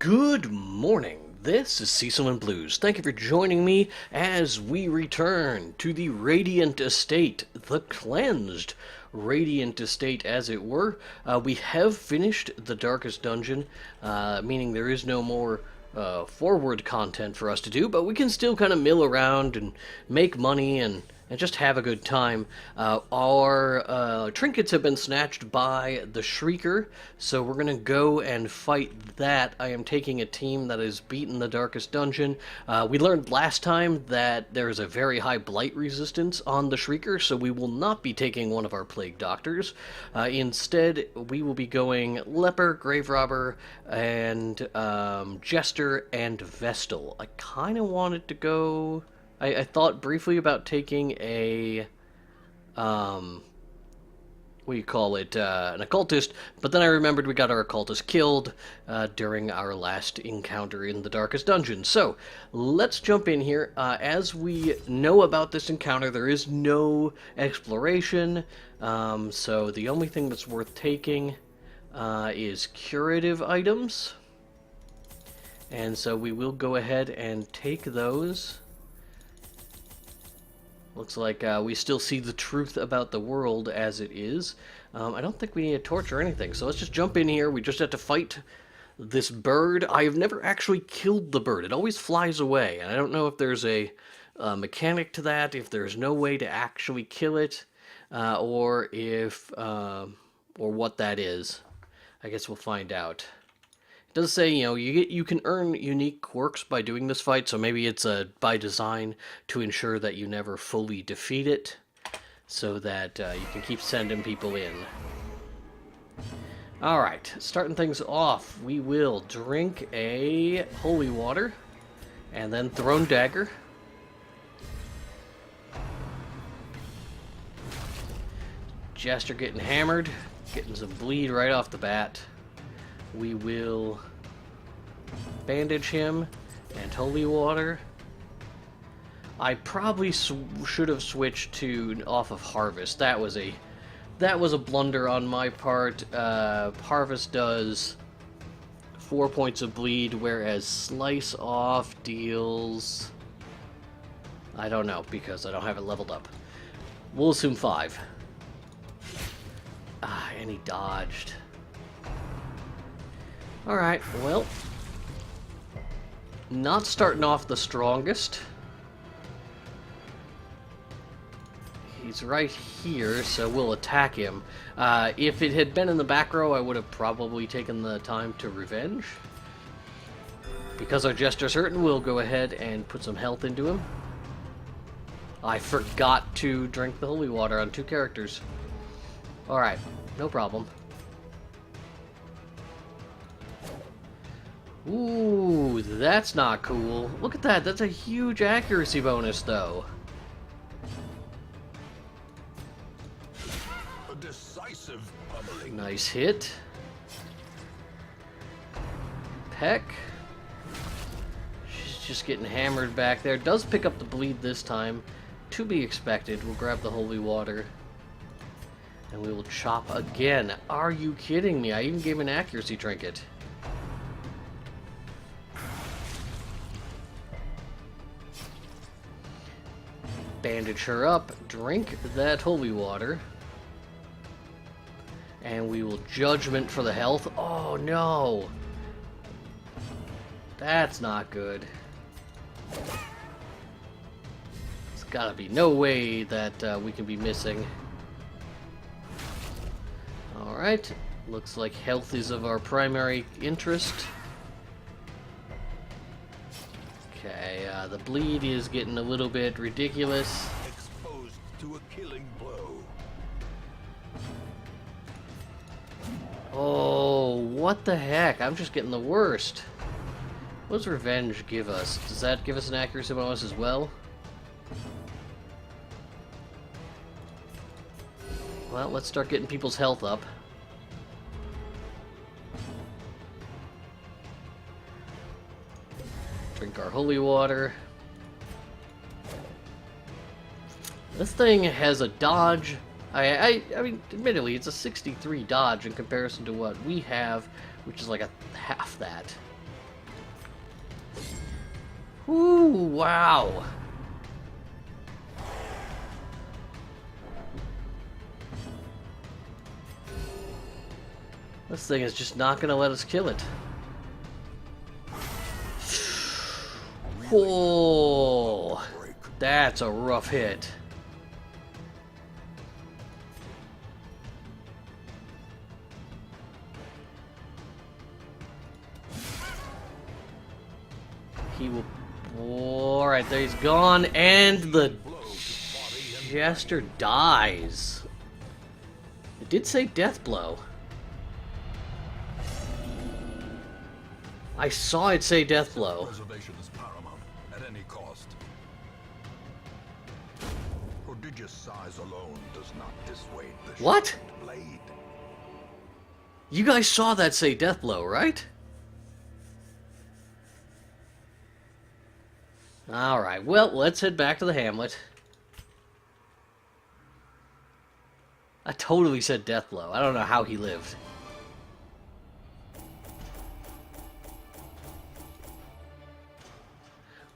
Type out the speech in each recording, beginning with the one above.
Good morning. This is Cecil and Blues. Thank you for joining me as we return to the Radiant Estate, the cleansed Radiant Estate, as it were. We have finished the Darkest Dungeon, meaning there is no more forward content for us to do, but we can still kind of mill around and make money and just have a good time. Our trinkets have been snatched by the Shrieker, so we're going to go and fight that. I am taking a team that has beaten the Darkest Dungeon. We learned last time that there is a very high blight resistance on the Shrieker, so we will not be taking one of our Plague Doctors. Instead, we will be going Leper, Grave Robber, and Jester, and Vestal. I kind of wanted to go... I thought briefly about taking a, what do you call it, an occultist, but then I remembered we got our occultist killed during our last encounter in the Darkest Dungeon. So, let's jump in here. As we know about this encounter, there is no exploration, so the only thing that's worth taking is curative items. And so we will go ahead and take those. Looks like we still see the truth about the world as it is. I don't think we need a torch or anything, so let's just jump in here. We just have to fight this bird. I have never actually killed the bird. It always flies away, and I don't know if there's a mechanic to that, if there's no way to actually kill it, or what that is. I guess we'll find out. It does say, you can earn unique quirks by doing this fight, so maybe it's by design to ensure that you never fully defeat it, so that you can keep sending people in. Alright, starting things off, we will drink a holy water, and then thrown dagger. Jester getting hammered, getting some bleed right off the bat. We will bandage him and holy water. I probably should have switched to off of harvest. That was a blunder on my part. Harvest does 4 points of bleed, whereas slice off deals, I don't know because I don't have it leveled up. We'll assume 5. And he dodged. Alright, well, not starting off the strongest. He's right here, so we'll attack him. If it had been in the back row, I would have probably taken the time to revenge. Because our Jester's hurting, we'll go ahead and put some health into him. I forgot to drink the holy water on 2 characters. Alright, no problem. Ooh, that's not cool. Look at that. That's a huge accuracy bonus, though. A decisive pummeling. Nice hit. Peck. She's just getting hammered back there. Does pick up the bleed this time. To be expected. We'll grab the holy water. And we will chop again. Are you kidding me? I even gave an accuracy trinket. Bandage her up, drink that holy water, and we will judgment for the health. Oh no! That's not good. There's gotta be no way that we can be missing. Alright, looks like health is of our primary interest. Okay, the bleed is getting a little bit ridiculous. Exposed to a killing blow. Oh, what the heck? I'm just getting the worst. What does revenge give us? Does that give us an accuracy bonus as well? Well, let's start getting people's health up. Drink our holy water. This thing has a dodge. I mean, admittedly, it's a 63 dodge in comparison to what we have, which is like half that. Ooh, wow. This thing is just not gonna let us kill it. Oh, that's a rough hit. He will... Alright, there he's gone, and the Jester dies. It did say death blow. I saw it say death blow. Preservation is paramount at any cost. Prodigious size alone does not dissuade the What? sharpened blade. You guys saw that say death blow, right? Alright, well, let's head back to the hamlet. I totally said death blow. I don't know how he lived.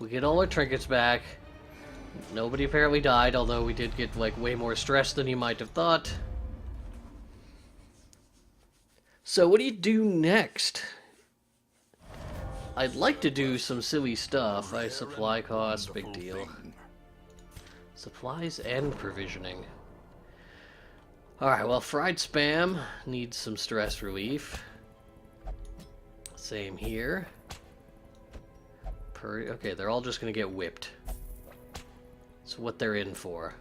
We get all our trinkets back. Nobody apparently died, although we did get, like, way more stress than you might have thought. So what do you do next? I'd like to do some silly stuff. Supply costs, big deal. Supplies and provisioning. Alright, well, fried spam needs some stress relief. Same here. Okay, they're all just gonna get whipped. That's what they're in for.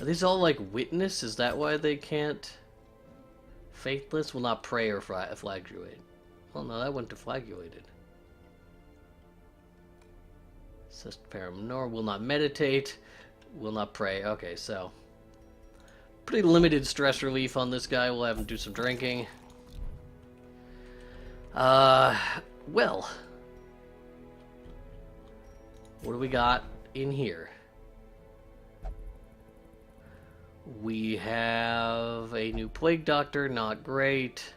Are these all like witness? Is that why they can't? Faithless will not pray or flagellate. Oh no, that went to flagellated. Nor will not meditate, will not pray. Okay, so pretty limited stress relief on this guy. We'll have him do some drinking. Well, what do we got in here? We have a new plague doctor, not great.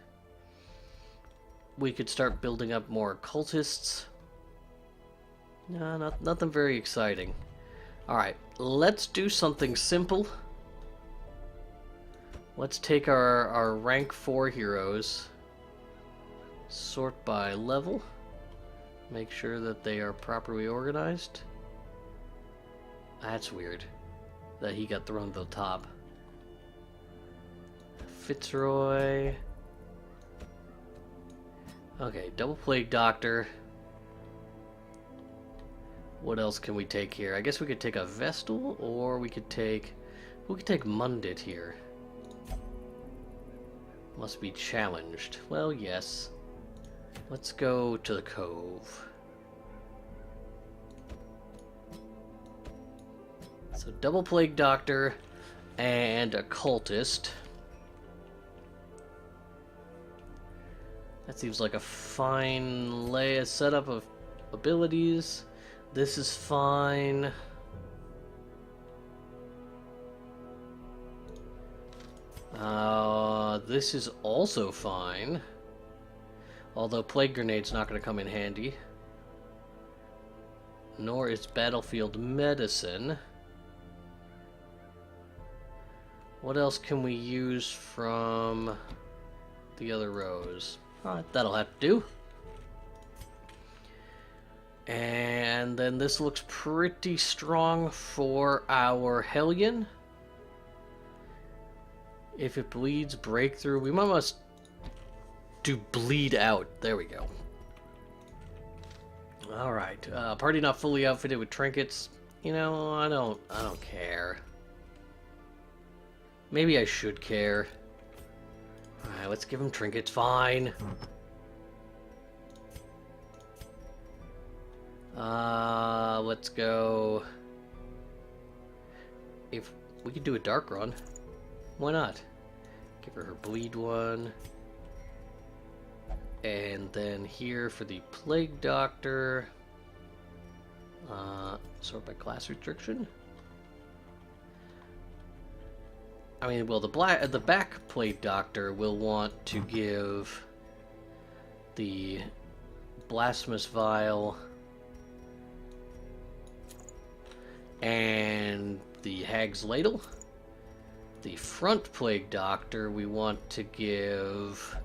We could start building up more cultists. No, nothing very exciting. Alright, let's do something simple. Let's take our rank 4 heroes, sort by level, make sure that they are properly organized. That's weird that he got thrown to the top. Fitzroy. Okay, double plague doctor. What else can we take here? I guess we could take a Vestal, or we could take Mundit here. Must be challenged. Well, yes. Let's go to the Cove. So double plague doctor and a cultist. That seems like a fine setup of abilities. This is fine. This is also fine. Although Plague Grenade's not going to come in handy. Nor is Battlefield Medicine. What else can we use from the other rows? Alright, that'll have to do. And then this looks pretty strong for our Hellion. If it bleeds, breakthrough. We must do bleed out. There we go. Alright. Party not fully outfitted with trinkets. You know, I don't care. Maybe I should care. Alright, let's give him trinkets. Fine. Let's go. If we could do a dark run, why not? Give her bleed one. And then here for the plague doctor. Sort by class restriction. I mean, well, the back plate doctor will want to give the blasphemous vial and the hag's ladle. The front plague doctor, we want to give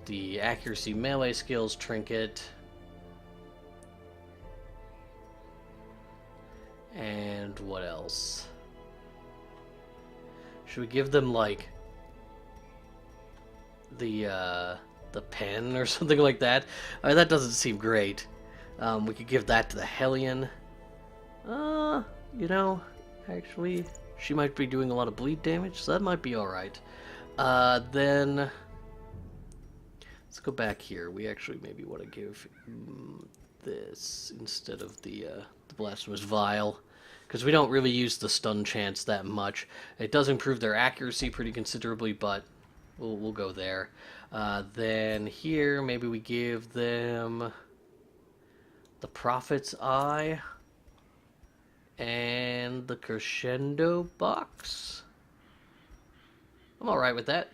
the accuracy melee skills trinket. And what else? Should we give them, like, the pen or something like that? That doesn't seem great. We could give that to the Hellion. You know, actually, she might be doing a lot of bleed damage, so that might be alright. Then, let's go back here. We actually maybe want to give this instead of the Blasphemous Vial, because we don't really use the stun chance that much. It does improve their accuracy pretty considerably, but we'll go there. Then here, maybe we give them the Prophet's Eye and the Crescendo box. I'm alright with that.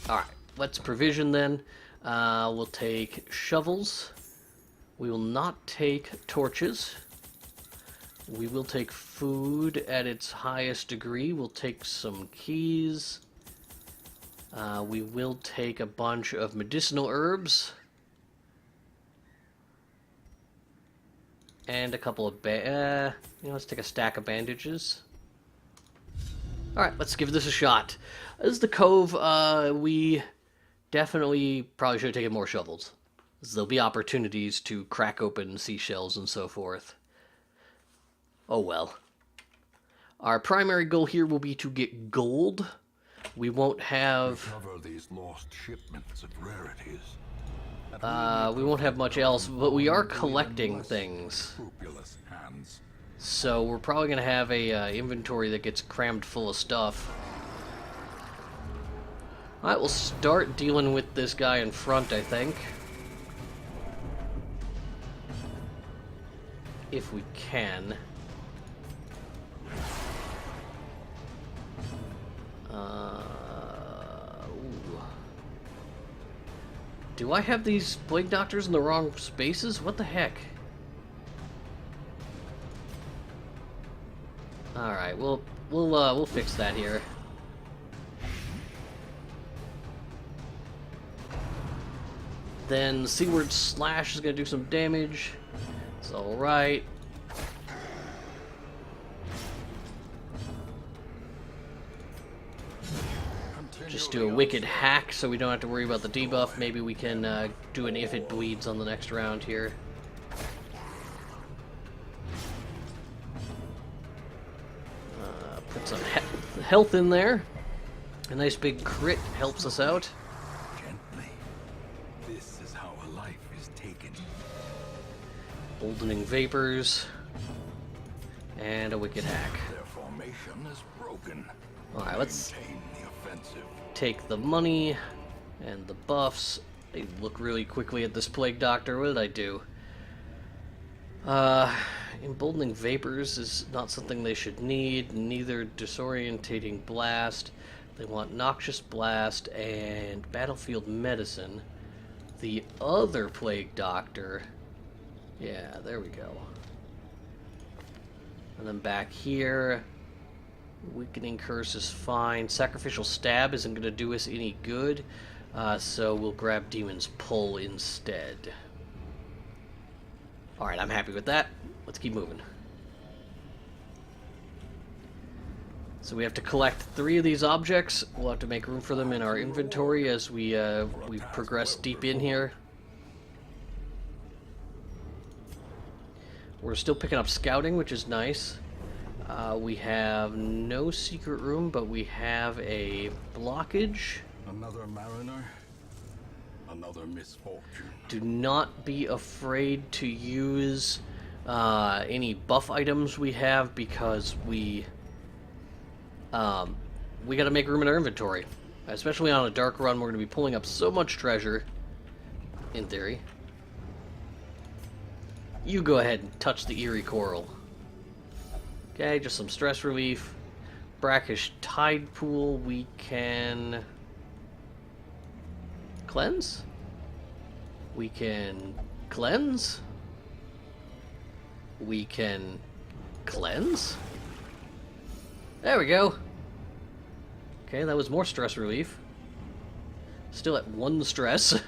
Alright, let's provision then. We'll take shovels. We will not take torches. We will take food at its highest degree. We'll take some keys. We will take a bunch of medicinal herbs. And a couple of let's take a stack of bandages. Alright, let's give this a shot. This is the cove. We definitely probably should have taken more shovels. There'll be opportunities to crack open seashells and so forth. Oh well. Our primary goal here will be to get gold. We won't have... Recover these lost shipments of rarities. We won't have much else, but we are collecting things. So we're probably going to have a inventory that gets crammed full of stuff. Alright, we'll start dealing with this guy in front, I think. If we can. Ooh. Do I have these plague doctors in the wrong spaces? What the heck? Alright, we'll fix that here. Then Seaward Slash is gonna do some damage. It's alright. Just do a Wicked Hack so we don't have to worry about the debuff. Maybe we can do an If It Bleeds on the next round here. Put some health in there. A nice big crit helps us out. Gently. This is how a life is taken. Boldening Vapors. And a Wicked Hack. Their formation is broken. Alright, let's Maintain the offensive. take the money and the buffs. I look really quickly at this Plague Doctor. What did I do? Emboldening Vapors is not something they should need. Neither Disorientating Blast. They want Noxious Blast and Battlefield Medicine. The other Plague Doctor... Yeah, there we go. And then back here... Weakening Curse is fine. Sacrificial Stab isn't going to do us any good, so we'll grab Demon's Pull instead. Alright, I'm happy with that. Let's keep moving. So we have to collect 3 of these objects. We'll have to make room for them in our inventory as we progress deep in here. We're still picking up scouting, which is nice. We have no secret room, but we have a blockage. Another mariner, another misfortune. Do not be afraid to use any buff items we have, because we got to make room in our inventory. Especially on a dark run, we're going to be pulling up so much treasure, in theory. You go ahead and touch the eerie coral. Okay, just some stress relief. brackish tide pool, we can cleanse. We can cleanse. We can cleanse. There we go. Okay, that was more stress relief. Still at 1 stress.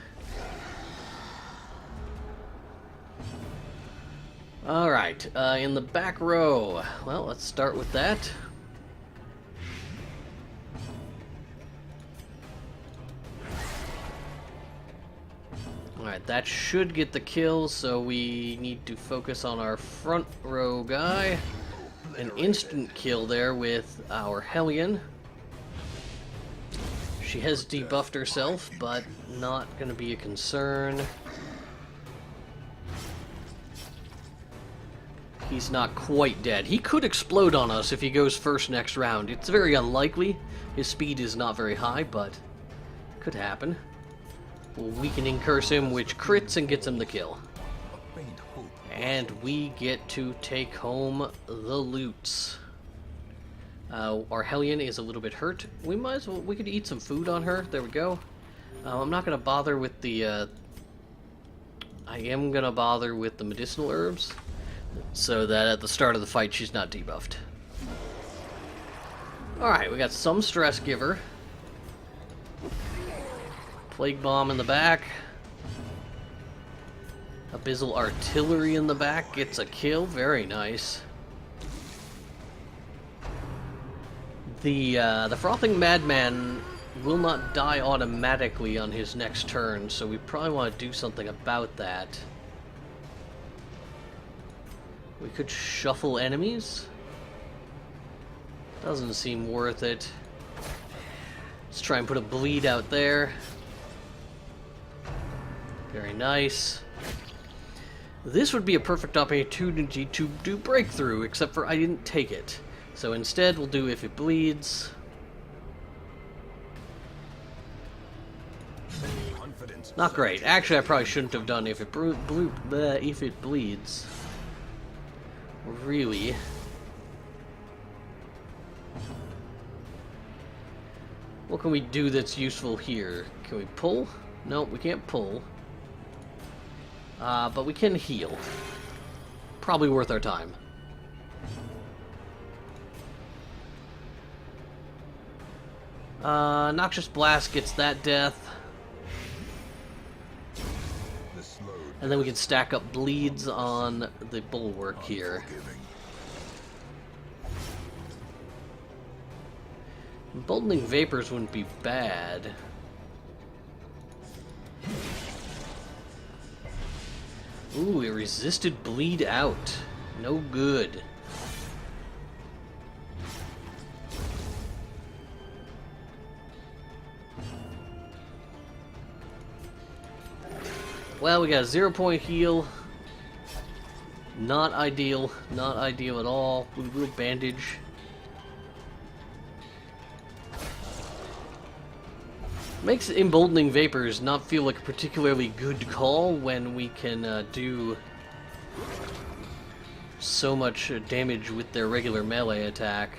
Alright, in the back row. Well, let's start with that. Alright, that should get the kill, so we need to focus on our front row guy. An instant kill there with our Hellion. She has debuffed herself, but not going to be a concern. He's not quite dead. He could explode on us if he goes first next round. It's very unlikely. His speed is not very high, but could happen. We'll weakening curse him, which crits and gets him the kill. And we get to take home the loots. Our Hellion is a little bit hurt. We could eat some food on her. There we go. I'm not going to bother with the... I am going to bother with the medicinal herbs, so that at the start of the fight she's not debuffed. Alright, we got some stress giver. Plague bomb in the back. Abyssal artillery in the back gets a kill. Very nice. The frothing madman will not die automatically on his next turn, so we probably want to do something about that. We could shuffle enemies. Doesn't seem worth it. Let's try and put a bleed out there. Very nice. This would be a perfect opportunity to do breakthrough, except for I didn't take it. So instead we'll do if it bleeds. Not great. Actually, I probably shouldn't have done if it bleeds. Really. What can we do that's useful here? Can we pull? No, we can't pull. But we can heal. Probably worth our time. Noxious Blast gets that death. And then we can stack up bleeds on the bulwark here. Emboldening Vapors wouldn't be bad. Ooh, it resisted bleed out. No good. Well, we got a 0-point heal. Not ideal. Not ideal at all. We will bandage. Makes Emboldening Vapors not feel like a particularly good call when we can do so much damage with their regular melee attack.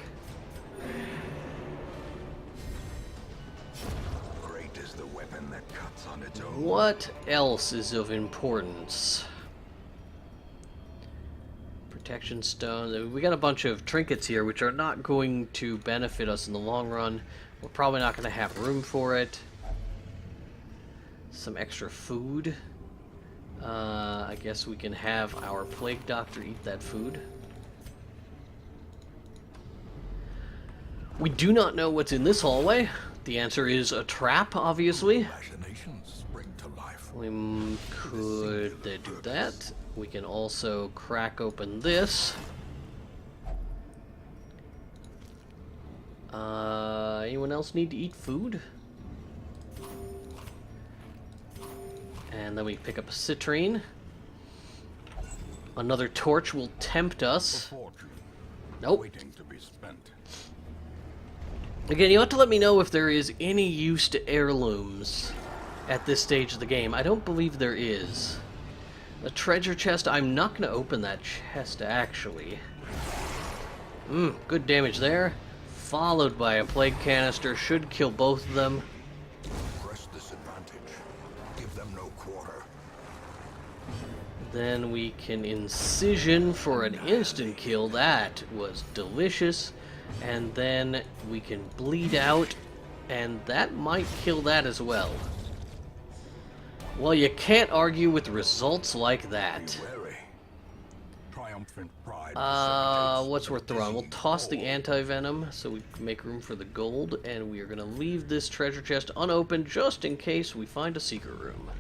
Great is the weapon that cuts on its own. What else is of importance? Protection stone. We got a bunch of trinkets here which are not going to benefit us in the long run. We're probably not going to have room for it. Some extra food. I guess we can have our plague doctor eat that food. We do not know what's in this hallway. The answer is a trap, obviously. Imaginations spring to life. We could do that. We can also crack open this. Anyone else need to eat food? And then we pick up a citrine. Another torch will tempt us. Nope. Waiting to be spent. Again, you have to let me know if there is any use to heirlooms at this stage of the game. I don't believe there is. A treasure chest, I'm not going to open that chest, actually. Good damage there. followed by a plague canister. Should kill both of them. Press this advantage. Give them no quarter. Then we can incision for an instant kill. That was delicious. And then we can bleed out, and that might kill that as well. Well, you can't argue with results like that. Be wary. Triumphant pride. What's worth throwing? We'll toss the anti-venom so we can make room for the gold, and we are going to leave this treasure chest unopened just in case we find a secret room.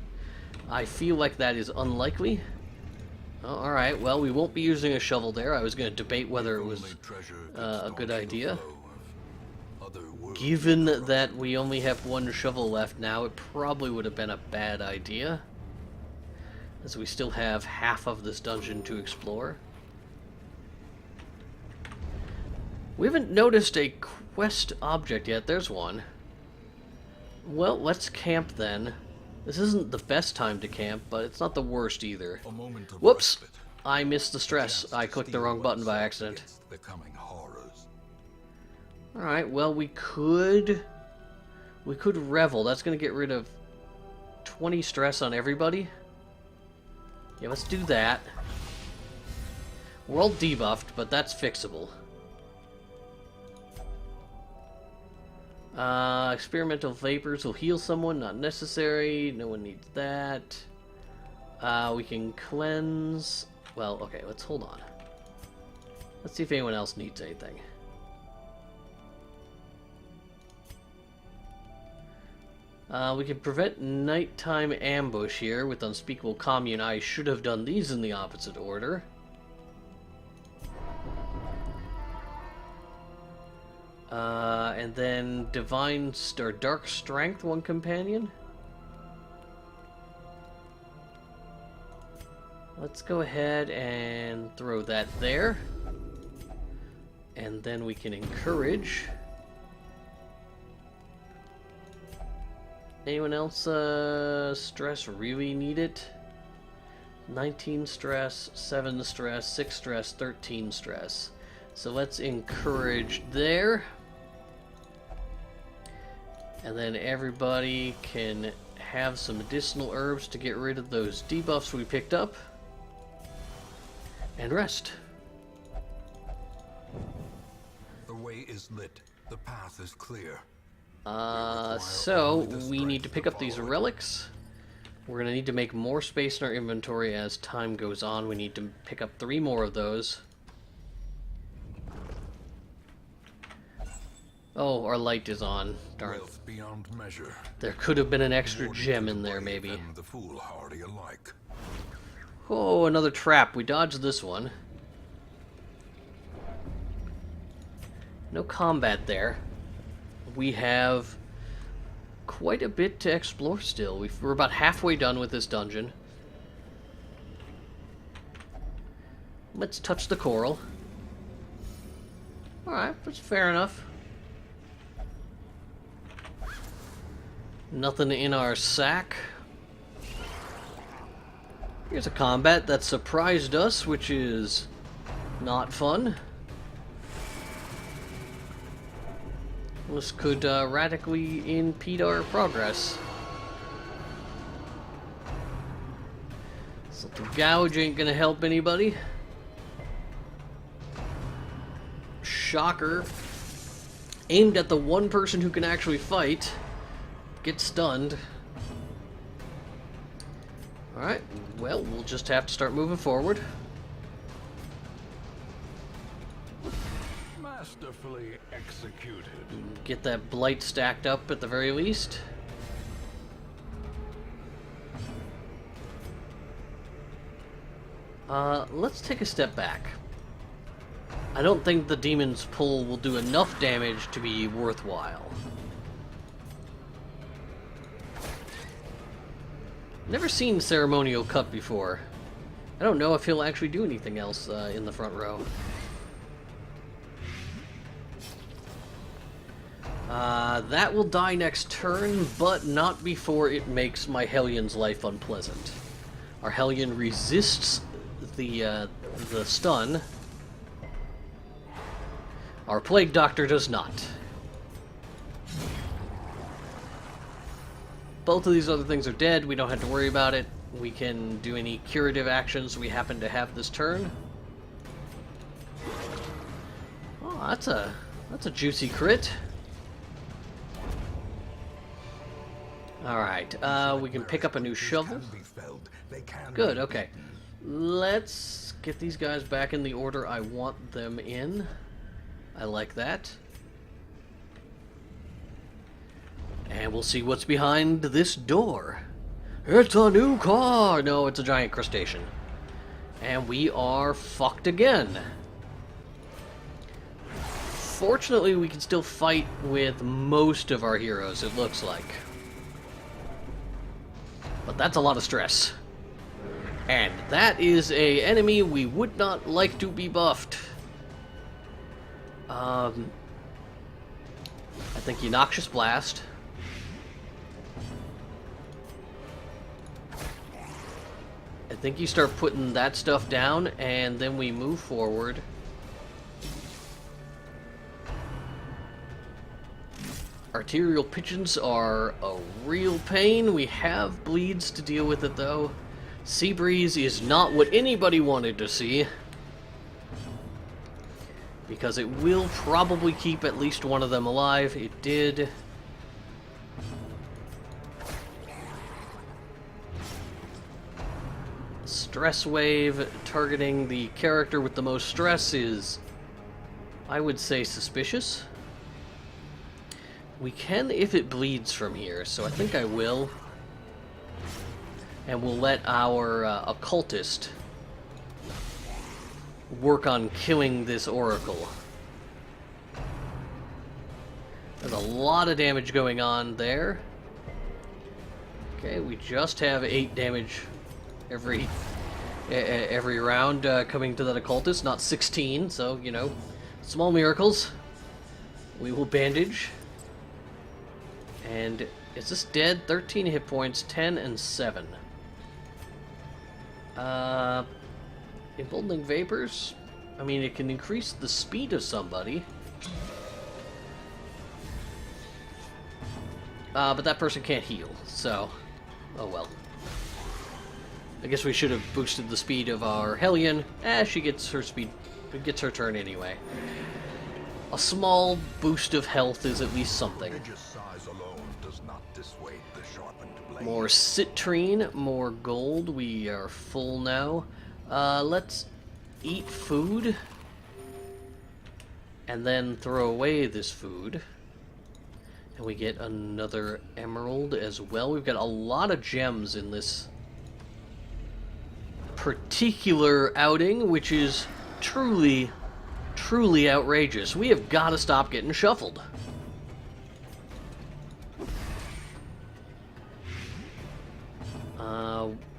I feel like that is unlikely. Oh, alright, well, we won't be using a shovel there. I was going to debate whether it was a good idea. Given that we only have one shovel left now, it probably would have been a bad idea, as we still have half of this dungeon to explore. We haven't noticed a quest object yet. There's one. Well, let's camp then. This isn't the best time to camp, but it's not the worst either. Whoops! I missed the stress. I clicked the wrong button by accident. Alright, well, we could revel. That's going to get rid of 20 stress on everybody. Yeah, let's do that. We're all debuffed, but that's fixable. Experimental vapors will heal someone, not necessary. No one needs that. We can cleanse. Well, okay, let's hold on. Let's see if anyone else needs anything. We can prevent nighttime ambush here with Unspeakable Commune. I should have done these in the opposite order. And then Divine or Dark Strength, one companion. Let's go ahead and throw that there. And then we can encourage. Anyone else stress really need it? 19 stress, 7 stress, 6 stress, 13 stress. So let's encourage there. And then everybody can have some medicinal herbs to get rid of those debuffs we picked up. And rest. The way is lit. The path is clear. So we need to pick up these relics. We're going to need to make more space in our inventory as time goes on. We need to pick up 3 more of those. Oh, our light is on. Darn. Beyond measure. There could have been an extra gem in there, maybe. The foolhardy alike. Oh, another trap. We dodged this one. No combat there. We have quite a bit to explore still. We're about halfway done with this dungeon. Let's touch the coral. Alright, that's fair enough. Nothing in our sack. Here's a combat that surprised us, which is not fun. This could radically impede our progress. So the gouge ain't gonna help anybody. Shocker. Aimed at the one person who can actually fight. Get stunned. Alright, well, we'll just have to start moving forward. Masterfully executed. Get that blight stacked up at the very least. Let's take a step back. I don't think the demon's pull will do enough damage to be worthwhile. Never seen Ceremonial Cut before. I don't know if he'll actually do anything else in the front row. That will die next turn, but not before it makes my Hellion's life unpleasant. Our Hellion resists the stun. Our plague doctor does not. Both of these other things are dead. We don't have to worry about it. We can do any curative actions we happen to have this turn. Oh, that's a juicy crit. Alright, we can pick up a new shovel. Good, okay. Let's get these guys back in the order I want them in. I like that. And we'll see what's behind this door. It's a new car! No, it's a giant crustacean. And we are fucked again. Fortunately, we can still fight with most of our heroes, it looks like. But that's a lot of stress. And that is an enemy we would not like to be buffed. I think Noxious Blast. I think you start putting that stuff down, and then we move forward. Arterial pigeons are a real pain. We have bleeds to deal with it, though. Sea breeze is not what anybody wanted to see, because it will probably keep at least one of them alive. It did. Stress wave targeting the character with the most stress is, I would say, suspicious. We can if it bleeds from here, so I think I will. And we'll let our occultist work on killing this oracle. There's a lot of damage going on there. Okay, we just have 8 damage every round coming to that occultist, not 16, so, you know, small miracles. We will bandage. And is this dead? 13 hit points, 10 and 7. Emboldening Vapors? I mean, it can increase the speed of somebody. But that person can't heal, so... oh well. I guess we should have boosted the speed of our Hellion. She gets her speed... gets her turn anyway. A small boost of health is at least something. More citrine, more gold. We are full now. Let's eat food. And then throw away this food. And we get another emerald as well. We've got a lot of gems in this particular outing, which is truly, truly outrageous. We have got to stop getting shuffled.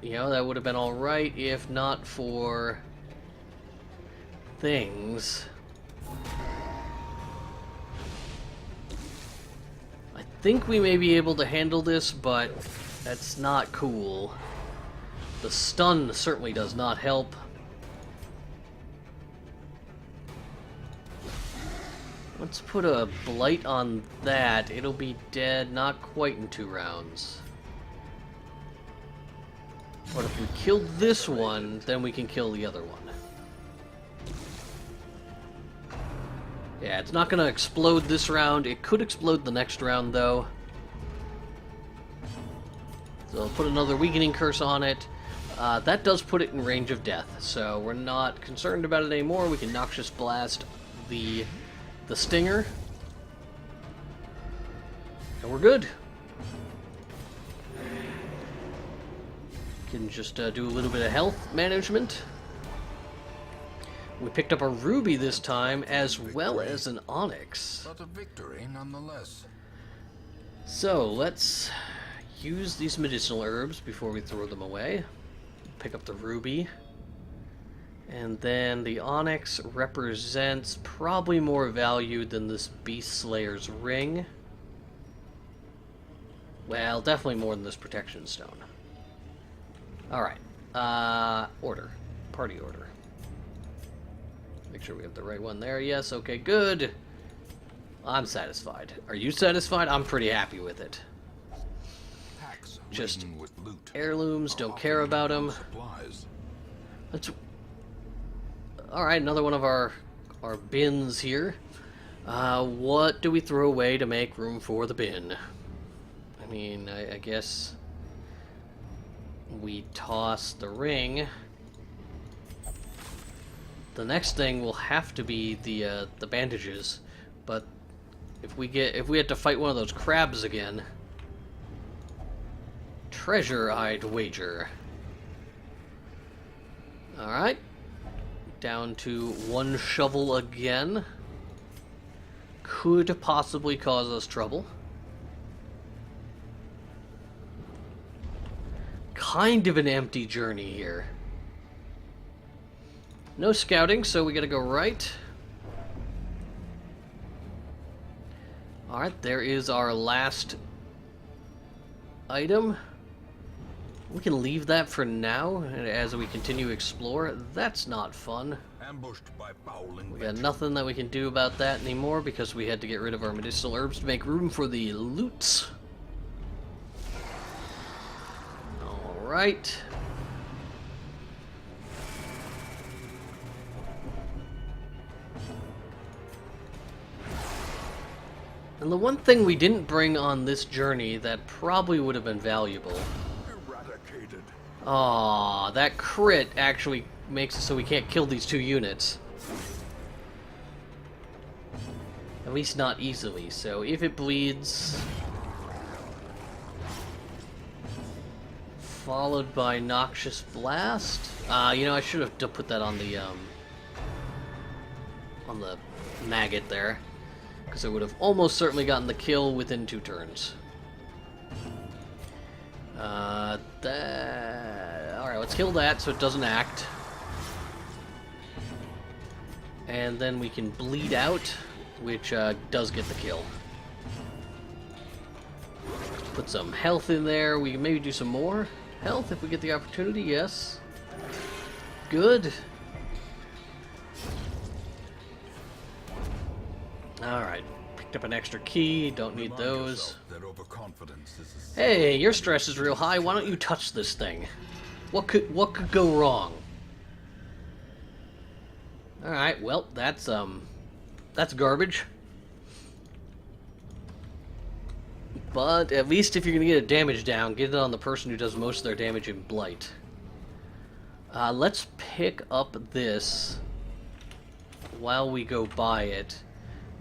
You know, that would have been alright if not for things. I think we may be able to handle this, but that's not cool. The stun certainly does not help. Let's put a blight on that. It'll be dead, not quite in 2 rounds. But if we kill this one, then we can kill the other one. Yeah, it's not going to explode this round. It could explode the next round, though. So I'll put another weakening curse on it. That does put it in range of death, so we're not concerned about it anymore. We can Noxious Blast the stinger. And we're good. Can just do a little bit of health management. We picked up a ruby this time, as well as an onyx. But a victory nonetheless. So let's use these medicinal herbs before we throw them away. Pick up the ruby. And then the onyx represents probably more value than this Beast Slayer's ring. Well, definitely more than this protection stone. Alright. Order. Party order. Make sure we have the right one there. Yes, okay, good. I'm satisfied. Are you satisfied? I'm pretty happy with it. Packs Just laden with loot heirlooms, are don't often care about among them. supplies. Alright, another one of our bins here. What do we throw away to make room for the bin? I mean, I guess we toss the ring. The next thing will have to be the bandages, but if we had to fight one of those crabs again, treasure I'd wager. All right, down to one shovel again. Could possibly cause us trouble. Kind of an empty journey here. No scouting, so we gotta go right. Alright, there is our last item. We can leave that for now as we continue to explore. That's not fun. Ambushed by foul We got invention. nothing that we can do about that anymore because we had to get rid of our medicinal herbs to make room for the loots. Alright. And the one thing we didn't bring on this journey that probably would have been valuable. Eradicated. Aw, that crit actually makes it so we can't kill these two units. At least not easily, so if it bleeds... Followed by Noxious Blast. You know, I should have put that on the maggot there. Because it would have almost certainly gotten the kill within 2 turns. Alright, let's kill that so it doesn't act. And then we can bleed out, which does get the kill. Put some health in there. We can maybe do some more health if we get the opportunity, yes. Good. Alright, picked up an extra key, don't need Remind those. yourself that overconfidence is a sin. Hey, your stress is real high, why don't you touch this thing? What could go wrong? Alright, well, that's garbage. But at least if you're gonna get a damage down, get it on the person who does most of their damage in Blight. Let's pick up this while we go by it,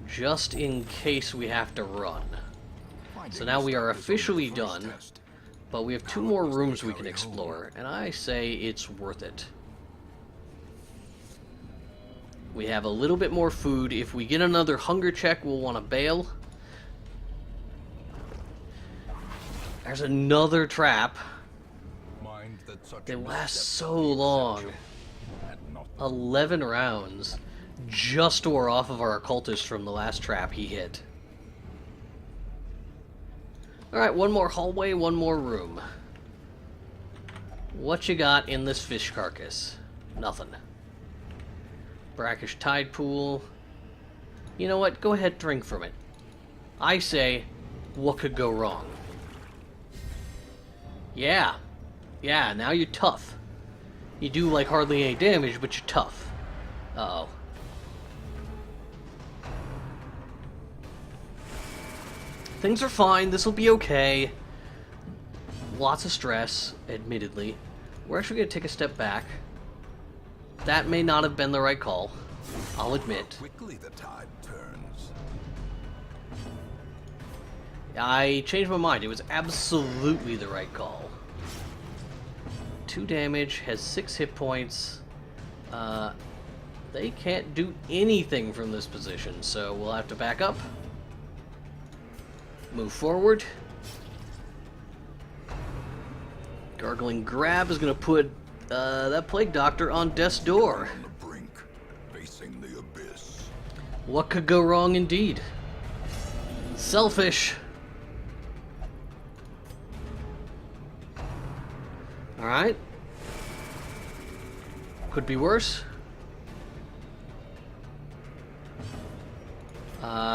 just in case we have to run. So now we are officially done, but we have 2 more rooms we can explore, and I say it's worth it. We have a little bit more food. If we get another hunger check, we'll want to bail. There's another trap. Mind that such They a last misstep so is the long. exception and not the 11 rounds. Just wore off of our occultist from the last trap he hit. Alright, one more hallway, one more room. What you got in this fish carcass? Nothing. Brackish tide pool. You know what? Go ahead, drink from it. I say, what could go wrong? Yeah. Yeah, now you're tough. You do like hardly any damage, but you're tough. Uh-oh. Things are fine, this'll be okay. Lots of stress, admittedly. We're actually gonna take a step back. That may not have been the right call, I'll admit. quickly the tide turns. I changed my mind, it was absolutely the right call. 2 damage, has 6 hit points. They can't do anything from this position, so we'll have to back up. Move forward. Gargling Grab is going to put that Plague Doctor on death's door. On the brink, facing the abyss. What could go wrong indeed? Selfish. Alright. Could be worse.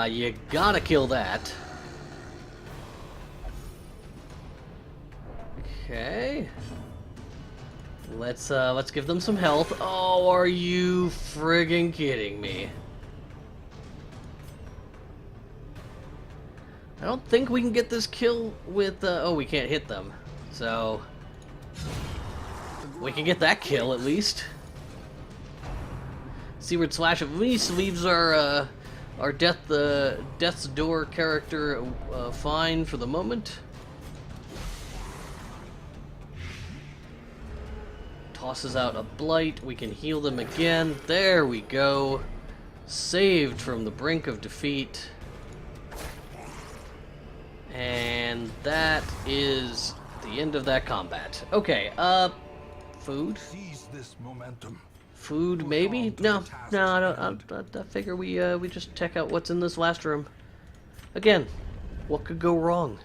You gotta kill that. Okay. Let's give them some health. Oh, are you friggin' kidding me? I don't think we can get this kill with, oh, we can't hit them. So, we can get that kill at least. Seaward Slash at least leaves our Death's Door character fine for the moment. Tosses out a Blight. We can heal them again. There we go. Saved from the brink of defeat. And that is the end of that combat. Okay, food? Seize this momentum. Food, maybe? No, I figure we just check out what's in this last room. Again, what could go wrong?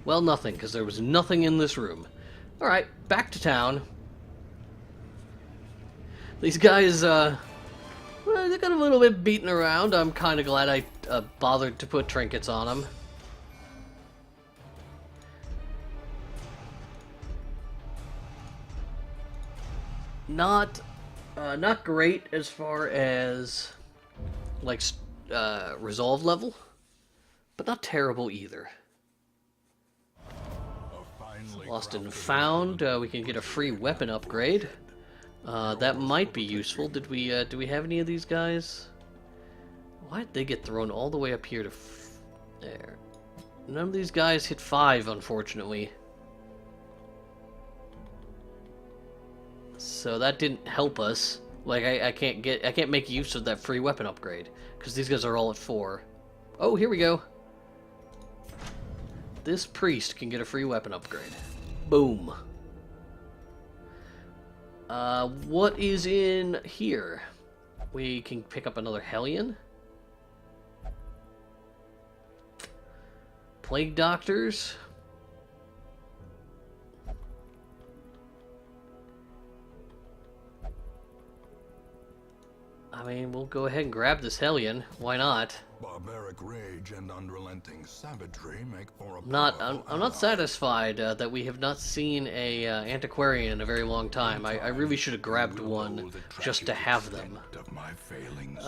Well, nothing, because there was nothing in this room. Alright, back to town. These guys, well, they got a little bit beaten around. I'm kind of glad I bothered to put trinkets on them. Not great as far as like resolve level, but not terrible either. Lost and found. We can get a free weapon upgrade. That might be useful. Do we have any of these guys? Why did they get thrown all the way up here to there? None of these guys hit 5, unfortunately. So that didn't help us. Like I can't make use of that free weapon upgrade because these guys are all at 4. Oh, here we go. This priest can get a free weapon upgrade. Boom. What is in here? We can pick up another Hellion. Plague Doctors. I mean, we'll go ahead and grab this Hellion. Why not? Barbaric rage and unrelenting savagery make for a I'm not satisfied that we have not seen a antiquarian in a very long time. I really should have grabbed one just to have them. Of my failings.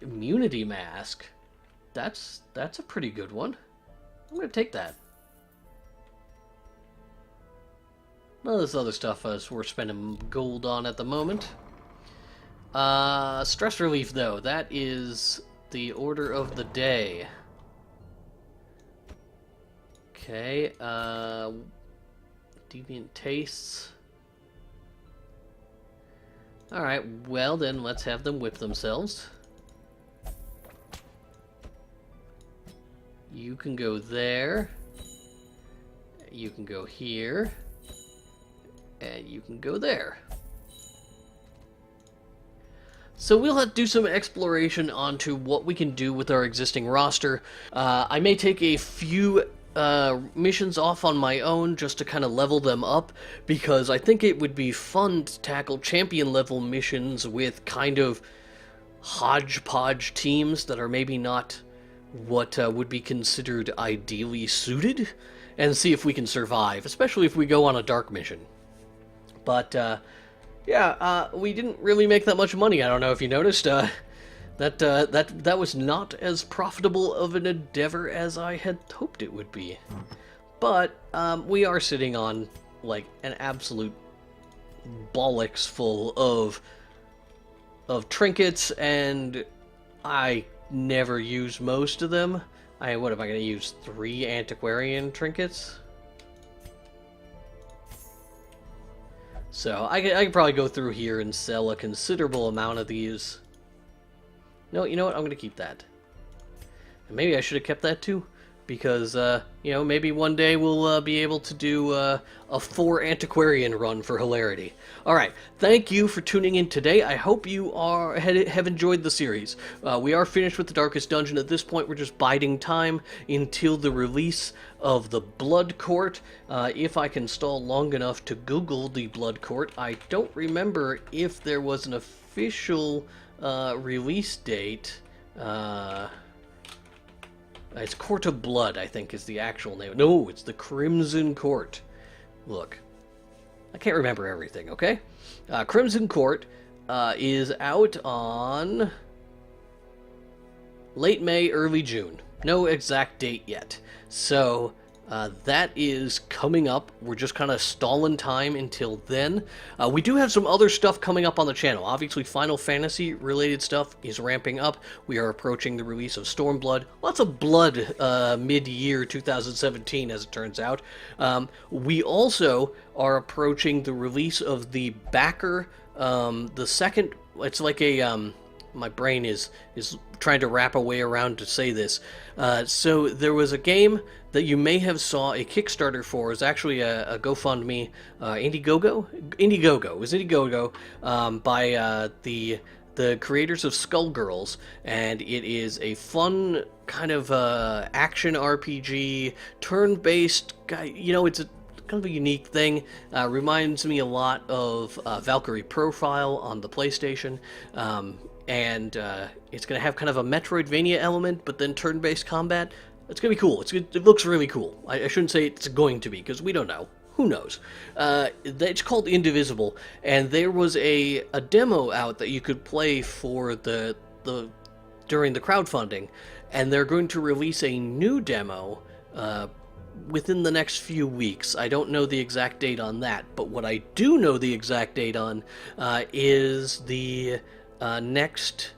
Immunity mask. That's a pretty good one. I'm gonna take that. None of this other stuff we're spending gold on at the moment. Stress relief, though. That is the order of the day. Okay, deviant tastes. Alright, well then, let's have them whip themselves. You can go there. You can go here. And you can go there. So we'll have to do some exploration onto what we can do with our existing roster. I may take a few missions off on my own just to kind of level them up, because I think it would be fun to tackle champion level missions with kind of hodgepodge teams that are maybe not what would be considered ideally suited, and see if we can survive, especially if we go on a dark mission. But yeah, we didn't really make that much money. I don't know if you noticed. That was not as profitable of an endeavor as I had hoped it would be. But we are sitting on like an absolute bollocks full of trinkets, and I never use most of them. What am I going to use? 3 antiquarian trinkets? So I could probably go through here and sell a considerable amount of these. No, you know what? I'm going to keep that. And maybe I should have kept that too, because you know, maybe one day we'll be able to do a 4 antiquarian run for hilarity. All right, thank you for tuning in today. I hope you have enjoyed the series. We are finished with the Darkest Dungeon at this point. We're just biding time until the release of the Blood Court. If I can stall long enough to Google the Blood Court, I don't remember if there was an official release date. It's Court of Blood, I think, is the actual name. No, it's the Crimson Court. Look, I can't remember everything, okay? Crimson Court is out on late May, early June. No exact date yet. So that is coming up. We're just kind of stalling time until then. We do have some other stuff coming up on the channel. Obviously, Final Fantasy related stuff is ramping up. We are approaching the release of Stormblood. Lots of blood mid-year 2017, as it turns out. We also are approaching the release of the backer, the second. It's like a my brain is trying to wrap a way around to say this. So there was a game that you may have saw a Kickstarter for. It's actually a GoFundMe, Indiegogo. It was Indiegogo by the creators of Skullgirls, and it is a fun kind of action RPG, turn-based. You know, it's a kind of a unique thing. Reminds me a lot of Valkyrie Profile on the PlayStation. And it's going to have kind of a Metroidvania element, but then turn-based combat. It's going to be cool. It looks really cool. I shouldn't say it's going to be, because we don't know. Who knows? It's called Indivisible, and there was a demo out that you could play for during the crowdfunding, and they're going to release a new demo within the next few weeks. I don't know the exact date on that, but what I do know the exact date on is the next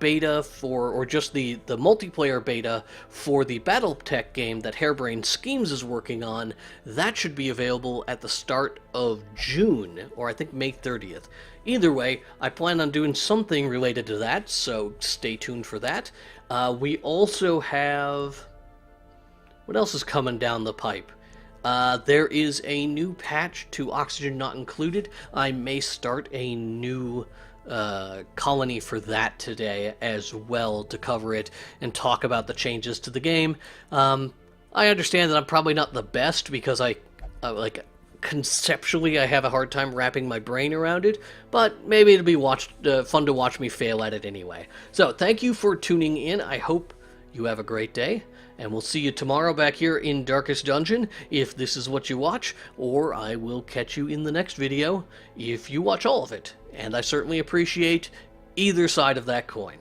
beta or just the multiplayer beta for the BattleTech game that Harebrained Schemes is working on. That should be available at the start of June, or I think May 30th. Either way, I plan on doing something related to that, so stay tuned for that. We also have... What else is coming down the pipe? There is a new patch to Oxygen Not Included. I may start a new colony for that today as well, to cover it and talk about the changes to the game. I understand that I'm probably not the best, because I conceptually I have a hard time wrapping my brain around it, but maybe it'll be fun to watch me fail at it anyway. So thank you for tuning in. I hope you have a great day, and we'll see you tomorrow back here in Darkest Dungeon if this is what you watch, or I will catch you in the next video if you watch all of it. And I certainly appreciate either side of that coin.